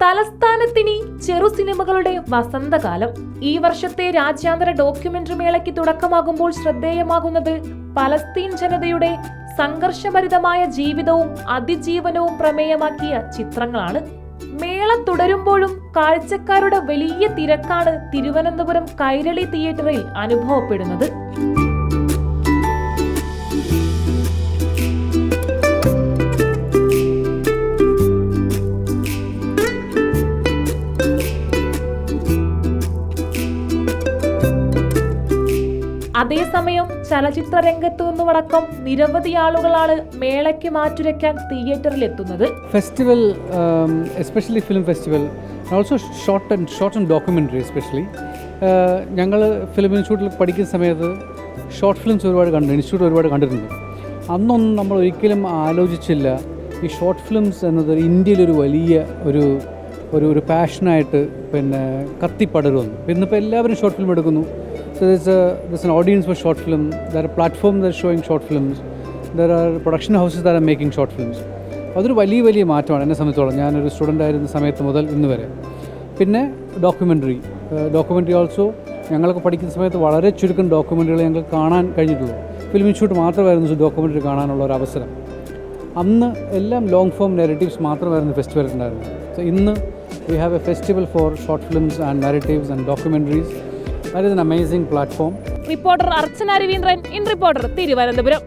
തലസ്ഥാനത്തിനി ചെറു സിനിമകളുടെ വസന്തകാലം. ഈ വർഷത്തെ രാജ്യാന്തര ഡോക്യുമെന്ററി മേളയ്ക്ക് തുടക്കമാകുമ്പോൾ ശ്രദ്ധേയമാകുന്നത് പലസ്തീൻ ജനതയുടെ സംഘർഷഭരിതമായ ജീവിതവും അതിജീവനവും പ്രമേയമാക്കിയ ചിത്രങ്ങളാണ്. മേള തുടരുമ്പോഴും കാഴ്ചക്കാരുടെ വലിയ തിരക്കാണ് തിരുവനന്തപുരം കൈരളി തിയേറ്ററിൽ അനുഭവപ്പെടുന്നത്. അതേസമയം ചലച്ചിത്ര രംഗത്തു നിന്നുമടക്കം നിരവധി ആളുകളാണ് മേളയ്ക്ക് മാറ്റുരയ്ക്കാൻ തിയേറ്ററിലെത്തുന്നത്. Festival, especially film festival, also short and documentary. Especially ഞങ്ങൾ ഫിലിം ഇൻസ്റ്റിറ്റ്യൂട്ടിൽ പഠിക്കുന്ന സമയത്ത് ഷോർട്ട് ഫിലിംസ് ഇൻസ്റ്റിറ്റ്യൂട്ട് ഒരുപാട് കണ്ടിട്ടുണ്ട്. അന്നൊന്നും നമ്മൾ ഒരിക്കലും ആലോചിച്ചില്ല ഈ ഷോർട്ട് ഫിലിംസ് എന്നത് ഇന്ത്യയിലൊരു വലിയ ഒരു പാഷനായിട്ട് കത്തിപ്പടരുമെന്ന്. ഇന്നിപ്പോൾ എല്ലാവരും ഷോർട്ട് ഫിലിം എടുക്കുന്നു. So there's an audience for short film. There are platforms that are showing short films. There are production houses that are making short films. അതൊരു വലിയ മാറ്റമാണ് എന്നെ സംബന്ധിച്ചോളം. ഞാനൊരു സ്റ്റുഡൻ്റ് ആയിരുന്ന സമയത്ത് മുതൽ ഇന്ന് വരെ. പിന്നെ ഡോക്യുമെൻ്ററി ഓൾസോ ഞങ്ങളൊക്കെ പഠിക്കുന്ന സമയത്ത് വളരെ ചുരുക്കം ഡോക്യുമെൻ്ററികൾ ഞങ്ങൾക്ക് കാണാൻ കഴിഞ്ഞിട്ടുള്ളൂ. ഫിലിം ഇൻസ്റ്റിറ്റ്യൂട്ട് മാത്രമായിരുന്നു ഡോക്യുമെൻ്ററി കാണാനുള്ള ഒരു അവസരം. അന്ന് എല്ലാം ലോങ് ഫോം നാരേറ്റീവ്സ് മാത്രമായിരുന്നു ഫെസ്റ്റിവൽ ഉണ്ടായിരുന്നത്. സോ ഇന്ന് we have a festival for short films and narratives and documentaries. That is an amazing platform. Reporter Archana Raveendran, in reporter, Thiruvananthapuram.